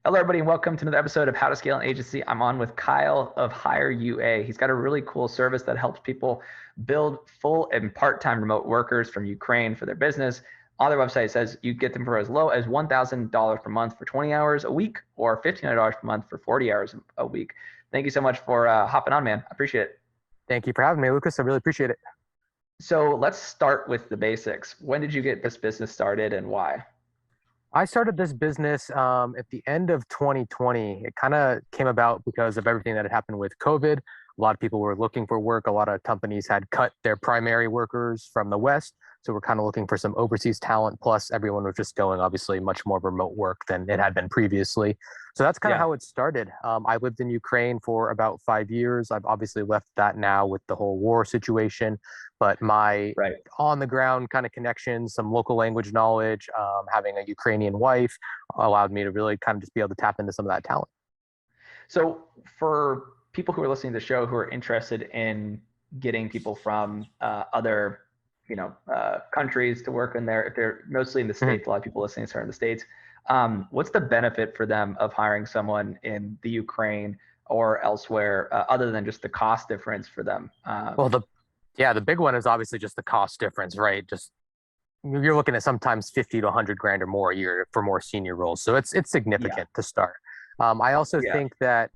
Hello, everybody, and welcome to another episode of How to Scale an Agency. I'm on with Kyle of Hire UA. He's got a really cool service that helps people build full and part-time remote workers from Ukraine for their business. On their website, it says you get them for as low as $1,000 per month for 20 hours a week or $1,500 per month for 40 hours a week. Thank you so much for hopping on, man. I appreciate it. Thank you for having me, Lucas. I really appreciate it. So let's start with the basics. When did you get this business started and why? I started this business at the end of 2020. It kind of came about because of everything that had happened with COVID. A lot of people were looking for work. A lot of companies had cut their primary workers from the West. So we're kind of looking for some overseas talent. Plus, everyone was just going, obviously, much more remote work than it had been previously. So that's kind of Yeah. how it started. I lived in Ukraine for about 5 years. I've obviously left that now with the whole war situation. But my Right. on the ground kind of connections, some local language knowledge, having a Ukrainian wife allowed me to really kind of just be able to tap into some of that talent. So for people who are listening to the show who are interested in getting people from other, countries to work in there, if they're mostly in the Mhm. States, a lot of people listening are in the States. What's the benefit for them of hiring someone in the Ukraine or elsewhere, other than just the cost difference for them? Well, the big one is obviously just the cost difference, right? Just you're looking at sometimes 50 to 100 grand or more a year for more senior roles. So it's Yeah, significant to start. I also yeah, think that,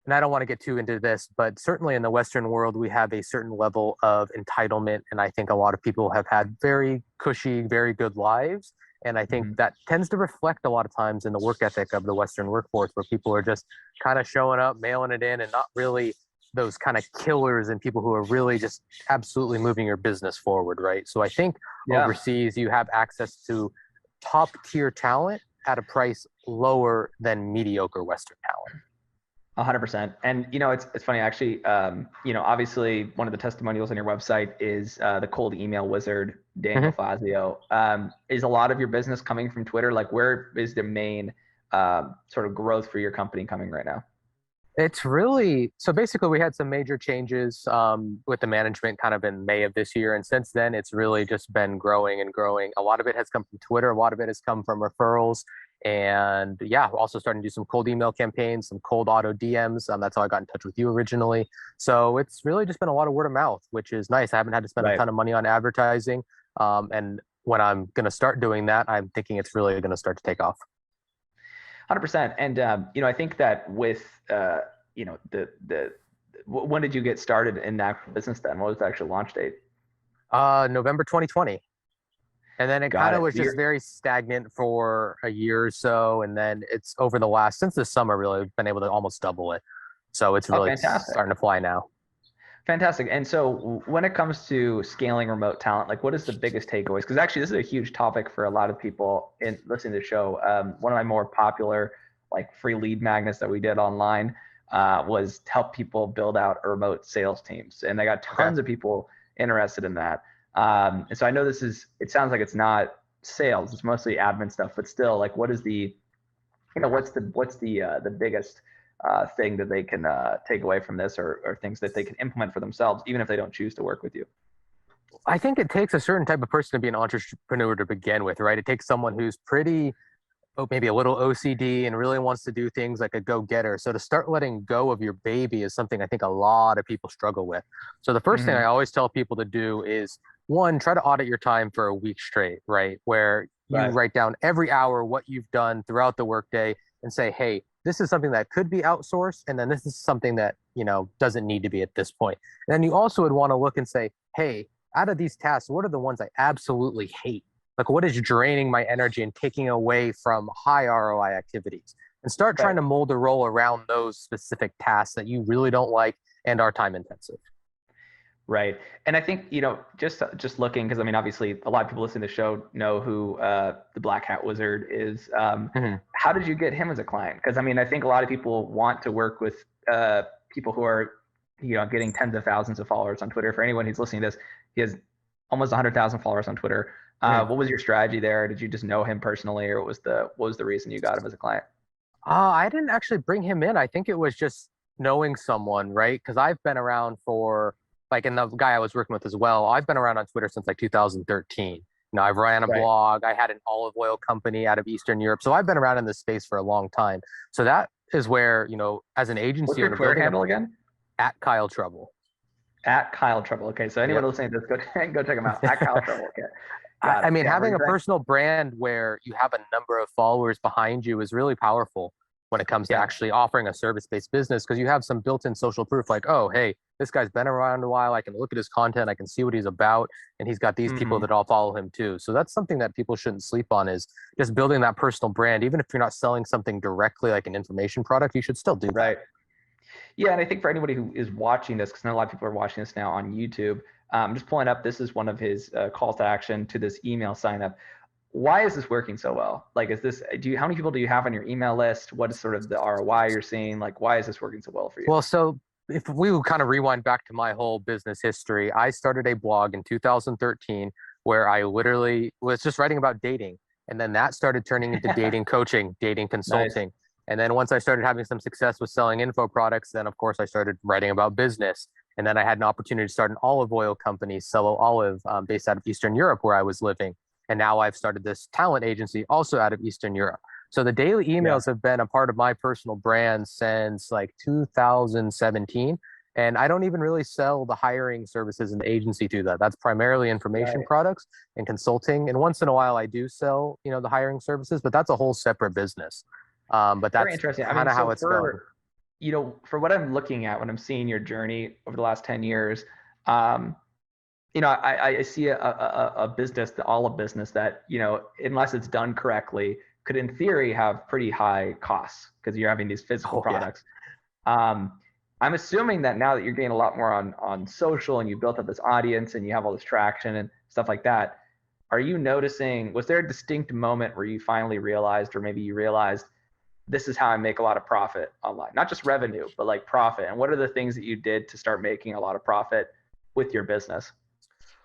and I don't want to get too into this, but certainly in the Western world, we have a certain level of entitlement. And I think a lot of people have had very cushy, very good lives. And I think hmm, that tends to reflect a lot of times in the work ethic of the Western workforce, where people are just kind of showing up, mailing it in, and not really those kind of killers and people who are really just absolutely moving your business forward, right? So I think yeah. overseas, you have access to top tier talent at a price lower than mediocre Western talent. 100%. And it's funny actually. Obviously, one of the testimonials on your website is the cold email wizard Daniel Mhm. Fazio. Is a lot of your business coming from Twitter? Like, where is the main sort of growth for your company coming right now? It's really so basically, we had some major changes with the management kind of in May of this year. And since then, it's really just been growing and growing. A lot of it has come from Twitter, a lot of it has come from referrals. And yeah, we're also starting to do some cold email campaigns, some cold auto DMs. That's how I got in touch with you originally. So it's really just been a lot of word of mouth, which is nice. I haven't had to spend a Right. ton of money on advertising. And when I'm going to start doing that, I'm thinking it's really going to start to take off. 100%. And I think that with the when did you get started in that business then? What was the actual launch date? November 2020. And then it Got kind of it. was So just you're very stagnant for a year or so. And then it's over the last, since the summer, really, we've been able to almost double it. So it's Oh, really fantastic. starting to fly now. Fantastic. And so when it comes to scaling remote talent, like what is the biggest takeaways? Because actually, this is a huge topic for a lot of people in listening to the show. One of my more popular like free lead magnets that we did online was to help people build out remote sales teams. And I got Okay. tons of people interested in that. And so I know it sounds like it's not sales, it's mostly admin stuff, but still like what is the biggest thing that they can take away from this, or things that they can implement for themselves, even if they don't choose to work with you? I think it takes a certain type of person to be an entrepreneur to begin with, right? It takes someone who's pretty, maybe a little OCD and really wants to do things like a go getter. So to start letting go of your baby is something I think a lot of people struggle with. So the first thing I Hmm. always tell people to do is one, try to audit your time for a week straight, right? Where you Right. write down every hour what you've done throughout the workday and say, hey, this is something that could be outsourced. And then this is something that, doesn't need to be at this point. And then you also would want to look and say, hey, out of these tasks, what are the ones I absolutely hate? Like, what is draining my energy and taking away from high ROI activities? And start trying Right. to mold a role around those specific tasks that you really don't like and are time intensive. Right. And I think, just looking, because I mean, obviously, a lot of people listening to the show know who the Black Hat Wizard is. Mhm. How did you get him as a client? Because I mean, I think a lot of people want to work with people who are, getting tens of thousands of followers on Twitter. For anyone who's listening to this, he has almost 100,000 followers on Twitter. Mhm. What was your strategy there? Did you just know him personally, or what was the reason you got him as a client? I didn't actually bring him in. I think it was just knowing someone, right? Because I've been around for, like, and the guy I was working with as well, I've been around on Twitter since like 2013. I've ran a Right. blog. I had an olive oil company out of Eastern Europe. So I've been around in this space for a long time. So that is where, as an What's agency your owner, Twitter building a handle again? at Kyle Trouble. At Kyle Trouble. Okay, so anyone Yep. listening to this, go check him out. At Kyle Trouble. Okay, got I it. mean, Yeah, what are having you a saying? personal brand where you have a number of followers behind you is really powerful when it comes to Yeah. actually offering a service-based business because you have some built-in social proof like, oh, hey, this guy's been around a while. I can look at his content. I can see what he's about. And he's got these people Hmm. that all follow him too. So that's something that people shouldn't sleep on is just building that personal brand. Even if you're not selling something directly like an information product, you should still do that. Right. Yeah, and I think for anybody who is watching this, because a lot of people are watching this now on YouTube, just pulling up. This is one of his calls to action to this email sign up. Why is this working so well? Like, is this how many people do you have on your email list? What is sort of the ROI you're seeing? Like, why is this working so well for you? Well, so if we would kind of rewind back to my whole business history, I started a blog in 2013 where I literally was just writing about dating. And then that started turning into dating coaching, dating Nice. consulting. And then once I started having some success with selling info products, then of course I started writing about business. And then I had an opportunity to start an olive oil company, Cello Olive, based out of Eastern Europe, where I was living. And now I've started this talent agency also out of Eastern Europe. So the daily Yeah. emails have been a part of my personal brand since like 2017. And I don't even really sell the hiring services and the agency through that. That's primarily information Right. products and consulting. And once in a while, I do sell, the hiring services, but that's a whole separate business. But Very that's interesting. I kind mean, of so how it's gone. for what I'm looking at when I'm seeing your journey over the last 10 years, um, I see a business, the olive business that, unless it's done correctly, could in theory have pretty high costs because you're having these physical Oh, yeah. products. Um, I'm assuming that now that you're getting a lot more on social and you built up this audience and you have all this traction and stuff like that, are you noticing, was there a distinct moment where you finally realized, or maybe you realized, this is how I make a lot of profit online? Not just revenue, but like profit. And what are the things that you did to start making a lot of profit with your business?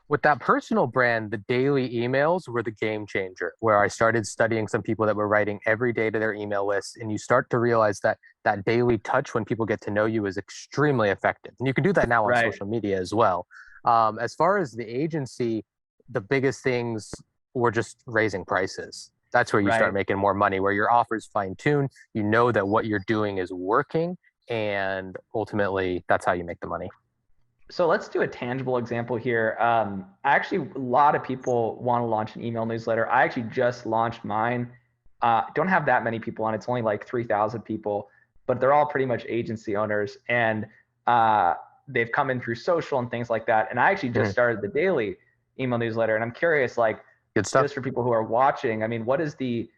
With that personal brand, the daily emails were the game changer, where I started studying some people that were writing every day to their email list. And you start to realize that that daily touch when people get to know you is extremely effective. And you can do that now on Right. social media as well. As far as the agency, the biggest things were just raising prices. That's where you start Right. making more money, where your offers fine tuned. You know that what you're doing is working. And ultimately, that's how you make the money. So let's do a tangible example here. Actually, a lot of people want to launch an email newsletter. I actually just launched mine. Don't have that many people on. It's only like 3,000 people, but they're all pretty much agency owners, and they've come in through social and things like that. And I actually just Mhm. started the daily email newsletter, and I'm curious, like, Good stuff. just for people who are watching, I mean, what is the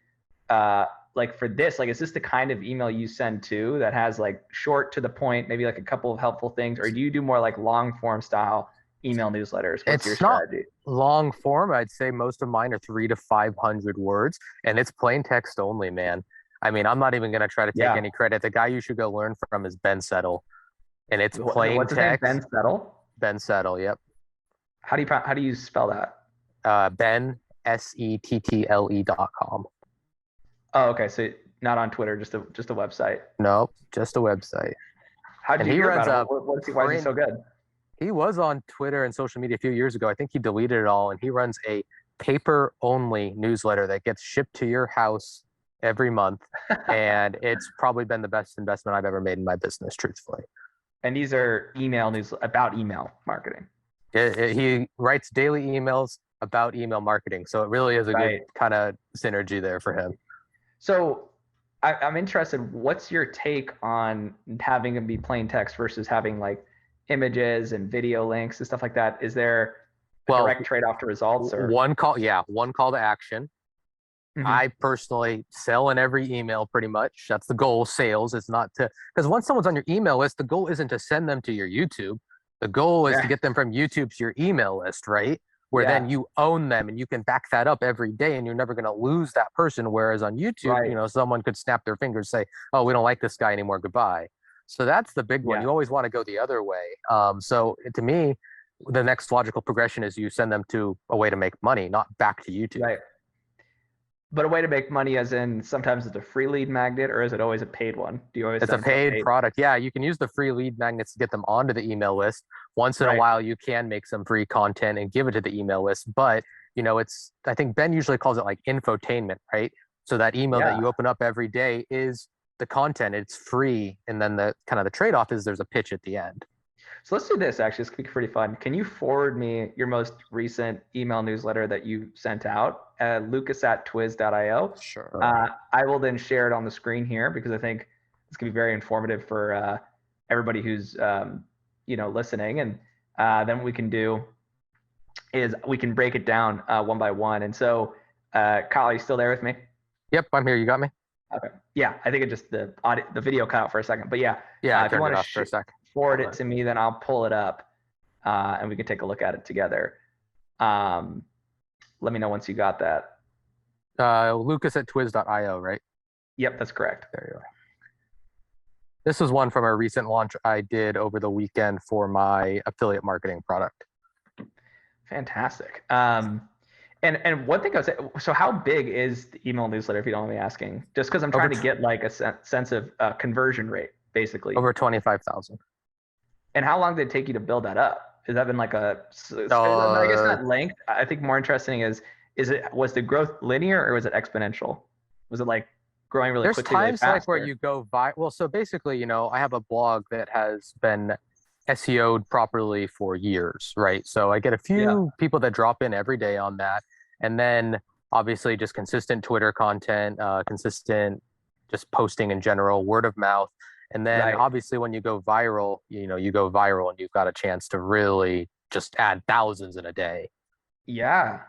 like for this, like, is this the kind of email you send to that has like short to the point, maybe like a couple of helpful things, or do you do more like long form style email newsletters? What's your It's not strategy? long form. I'd say most of mine are 300 to 500 words, and it's plain text only, man. I mean, I'm not even going to try to take Yeah. any credit. The guy you should go learn from is Ben Settle, and it's plain What's his name? text. Ben Settle. Ben Settle, yep. How do you spell that? Ben, SETTLE.com. Oh, okay. So not on Twitter, just a website. Nope, just a website. How did And you he hear runs about him? a Why is he print so good? he was on Twitter and social media a few years ago. I think he deleted it all, and he runs a paper only newsletter that gets shipped to your house every month. And it's probably been the best investment I've ever made in my business, truthfully. And these are email news about email marketing. He writes daily emails about email marketing. So it really is a good Right. kind of synergy there for him. So I'm interested. What's your take on having them be plain text versus having like images and video links and stuff like that? Is there a Well, direct trade-off to results or? one call to action. Mhm. I personally sell in every email pretty much. That's the goal. Sales is not to, because once someone's on your email list, the goal isn't to send them to your YouTube. The goal is to Yeah. get them from YouTube to your email list, right? Where then Yeah. you own them and you can back that up every day and you're never going to lose that person. Whereas on YouTube, Right. someone could snap their fingers, say, oh, we don't like this guy anymore. Goodbye. So that's the big one. Yeah. You always want to go the other way. So to me, the next logical progression is you send them to a way to make money, not back to YouTube. Right. But a way to make money, as in sometimes it's a free lead magnet, or is it always a paid one? Do you always It's a send to a paid paid? product. Yeah, you can use the free lead magnets to get them onto the email list. Once in a Right. while, you can make some free content and give it to the email list, but I think Ben usually calls it like infotainment, right? So that email that Yeah. you open up every day is the content, it's free. And then the kind of the trade-off is there's a pitch at the end. So let's do this. Actually, this could be pretty fun. Can you forward me your most recent email newsletter that you sent out, lucas@twiz.io? Sure. I will then share it on the screen here because I think this could be very informative for everybody who's listening. And then what we can do is we can break it down one by one. And so, Kyle, are you still there with me? Yep, I'm here. You got me? Okay. Yeah, I think it just the video cut out for a second, but yeah. Yeah, I if you turned want it to off for a sec. forward it to me, then I'll pull it up, and we can take a look at it together. Let me know once you got that. Lucas@twiz.io, right? Yep, that's correct. There you are. This is one from a recent launch I did over the weekend for my affiliate marketing product. Fantastic. And one thing I was saying, so how big is the email newsletter, if you don't mind me asking? Just because I'm trying to get like a sense of conversion rate, basically. Over 25,000. And how long did it take you to build that up? Has that been like I guess not length. I think more interesting was the growth linear or was it exponential? Was it like growing really quickly? There's times like where you go well, so basically, I have a blog that has been SEO'd properly for years, right? So I get a few people that drop in every day on that. And then obviously just consistent Twitter content, consistent just posting in general, word of mouth. And then obviously when you go viral, you go viral and you've got a chance to really just add thousands in a day. Yeah.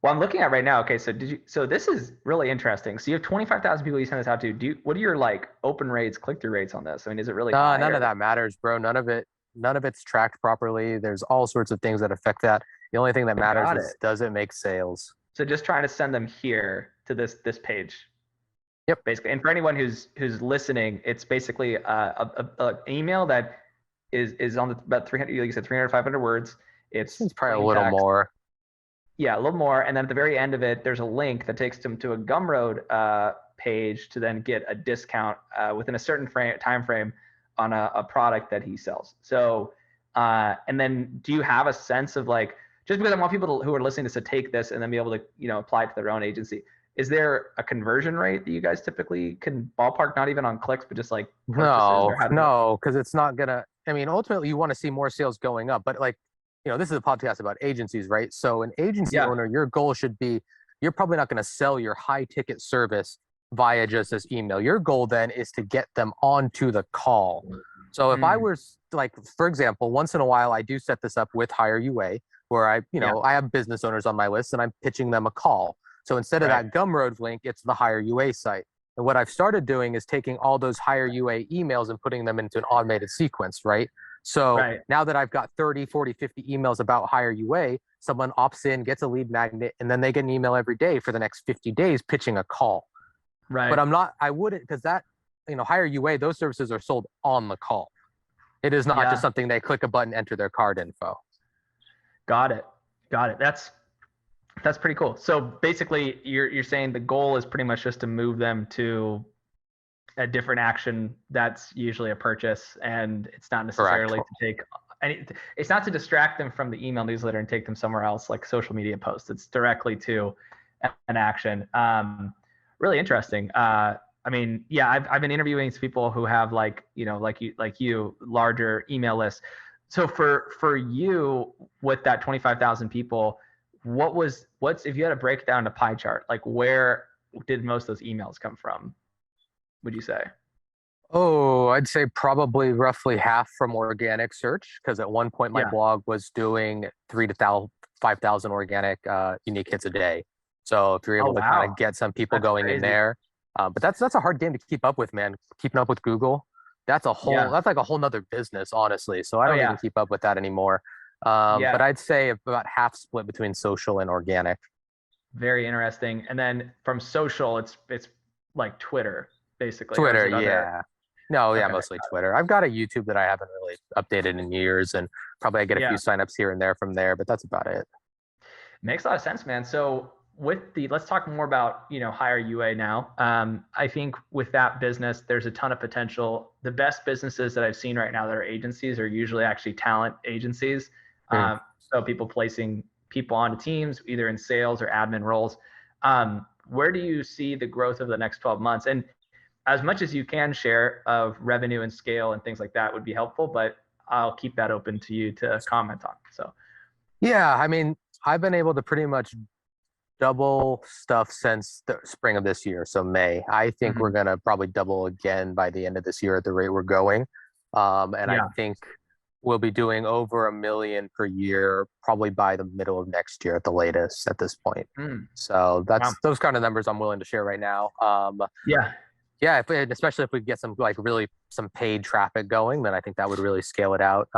Well, I'm looking at right now. Okay, so this is really interesting. So you have 25,000 people you send this out to. What are your like open rates, click-through rates on this? I mean, is it really high? None of that matters, bro. None of it's tracked properly. There's all sorts of things that affect that. The only thing that matters is does it make sales? So just trying to send them here to this page. Yep. Basically, and for anyone who's listening, it's basically an email that is on about 300, like you said, 300, 500 words. It's probably a little more. Yeah, a little more. And then at the very end of it, there's a link that takes them to a Gumroad page to then get a discount within a certain time frame on a product that he sells. So, and then do you have a sense of like, just because I want people who are listening to take this and then be able to, apply it to their own agency, is there a conversion rate that you guys typically can ballpark, not even on clicks, but just like no, because it's not gonna, ultimately you want to see more sales going up, but like, this is a podcast about agencies, right? So an agency owner, your goal should be, you're probably not going to sell your high ticket service via just this email. Your goal then is to get them onto the call. So if I was like, for example, once in a while, I do set this up with Hire UA where I have business owners on my list and I'm pitching them a call. So instead of that Gumroad link, it's the Hire UA site. And what I've started doing is taking all those Hire UA emails and putting them into an automated sequence, right? So now that I've got 30, 40, 50 emails about Hire UA, someone opts in, gets a lead magnet, and then they get an email every day for the next 50 days pitching a call. Right. But I wouldn't, because that, Hire UA, those services are sold on the call. It is not just something they click a button, enter their card info. Got it. That's pretty cool. So basically you're saying the goal is pretty much just to move them to a different action that's usually a purchase, and it's not necessarily to take it's not to distract them from the email newsletter and take them somewhere else like social media posts. It's directly to an action. Really interesting. I've been interviewing people who have like you larger email lists. So for you with that 25,000 people, what's if you had to break it down to pie chart, like where did most of those emails come from, would you say? Oh, I'd say probably roughly half from organic search, because at one point my blog was doing 3,000 to 5,000 organic unique hits a day. So if you're able to kind of get some people going in there, but that's a hard game to keep up with, man. Keeping up with Google, that's that's like a whole nother business, honestly. So I don't even keep up with that anymore. But I'd say about half split between social and organic. Very interesting. And then from social, it's like Twitter, basically. Twitter, mostly Twitter. I've got a YouTube that I haven't really updated in years, and probably I get a few signups here and there from there, but that's about it. Makes a lot of sense, man. So let's talk more about, Hire UA now. I think with that business, there's a ton of potential. The best businesses that I've seen right now that are agencies are usually actually talent agencies. So people placing people onto teams, either in sales or admin roles. Where do you see the growth of the next 12 months? And as much as you can share of revenue and scale and things like that would be helpful, but I'll keep that open to you to comment on. So, Yeah, I mean, I've been able to pretty much double stuff since the spring of this year, so May. I think we're gonna probably double again by the end of this year at the rate we're going. And I yeah. think we'll be doing over 1 million per year, probably by the middle of next year at the latest at this point. So Wow. that's those kind of numbers I'm willing to share right now. Yeah. Yeah, especially if we get some like really some paid traffic going, then I think that would really scale it out.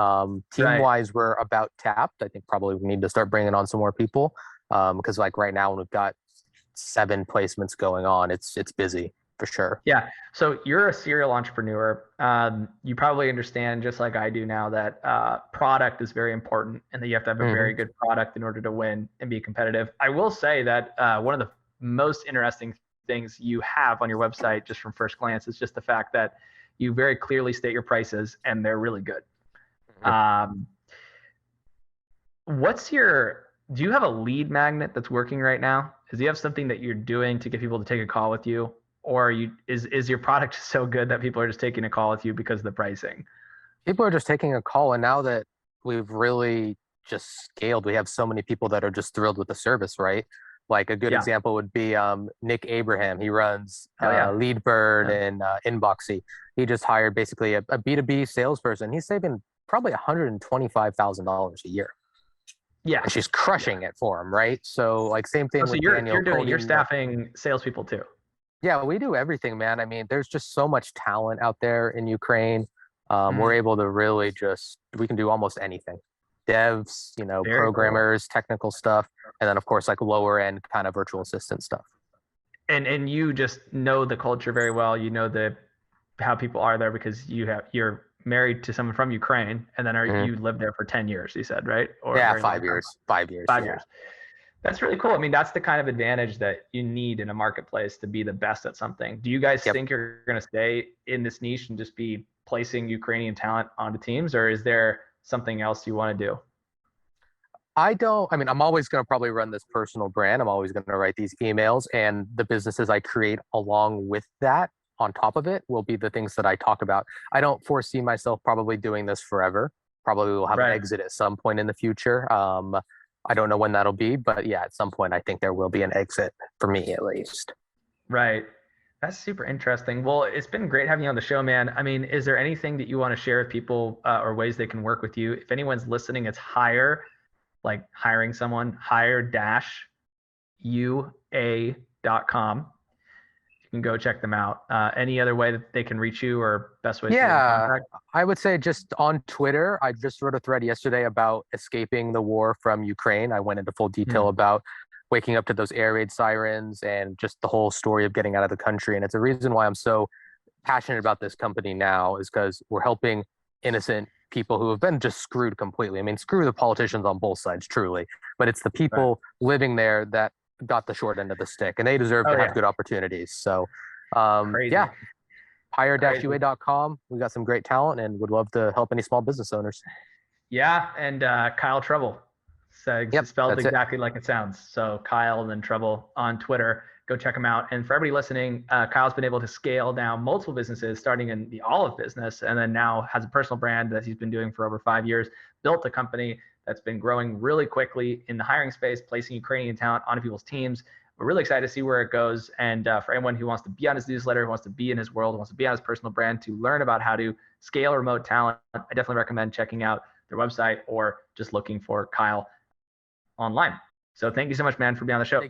Team Right. wise, we're about tapped. I think probably we need to start bringing on some more people because like right now when we've got 7 placements going on, it's busy for sure. Yeah. So you're a serial entrepreneur. You probably understand, just like I do now, that product is very important and that you have to have a very good product in order to win and be competitive. I will say that one of the most interesting things you have on your website, just from first glance, is just the fact that you very clearly state your prices and they're really good. Do you have a lead magnet that's working right now? Do you have something that you're doing to get people to take a call with you? Or is your product so good that people are just taking a call with you because of the pricing? People are just taking a call, and now that we've really just scaled, we have so many people that are just thrilled with the service, right? Like a good Yeah. example would be Nick Abraham. He runs Yeah. Leadbird and Inboxy. He just hired basically a B2B salesperson. He's saving probably $125,000 a year. Yeah. And she's crushing it for him, right? So like same thing with Daniel. You're staffing salespeople too. Yeah, we do everything, man. I mean, there's just so much talent out there in Ukraine. We're able to really we can do almost anything. Devs, Very programmers, technical stuff, and then of course like lower end kind of virtual assistant stuff. And you just know the culture very well. You know how people are there because you're married to someone from Ukraine, and then you lived there for 10 years, you said, right? Or yeah, 5 years. 5 years. 5 years. That's really cool. I mean, that's the kind of advantage that you need in a marketplace to be the best at something. Do you guys think you're going to stay in this niche and just be placing Ukrainian talent onto teams, or is there something else you want to do? I mean, I'm always going to probably run this personal brand. I'm always going to write these emails, and the businesses I create along with that on top of it will be the things that I talk about. I don't foresee myself probably doing this forever. Probably will have an exit at some point in the future. I don't know when that'll be, but yeah, at some point, I think there will be an exit for me at least. Right. That's super interesting. Well, it's been great having you on the show, man. I mean, is there anything that you want to share with people or ways they can work with you? If anyone's listening, it's like hiring someone, hire-ua.com. You can go check them out. Any other way that they can reach you or best way to get in contact? I would say just on Twitter. I just wrote a thread yesterday about escaping the war from Ukraine. I went into full detail about waking up to those air raid sirens and just the whole story of getting out of the country. And it's a reason why I'm so passionate about this company now is because we're helping innocent people who have been just screwed completely. I mean, screw the politicians on both sides, truly, but it's the people living there that got the short end of the stick, and they deserve to have good opportunities. So, yeah, hire-ua.com. We got some great talent and would love to help any small business owners. Yeah, and Kyle Trouble. So spelled exactly like it sounds. So Kyle and then Trouble on Twitter. Go check him out. And for everybody listening, Kyle's been able to scale now multiple businesses, starting in the olive business, and then now has a personal brand that he's been doing for over 5 years, built a company that's been growing really quickly in the hiring space, placing Ukrainian talent onto people's teams. We're really excited to see where it goes. And for anyone who wants to be on his newsletter, who wants to be in his world, who wants to be on his personal brand, to learn about how to scale remote talent, I definitely recommend checking out their website or just looking for Kyle online. So thank you so much, man, for being on the show.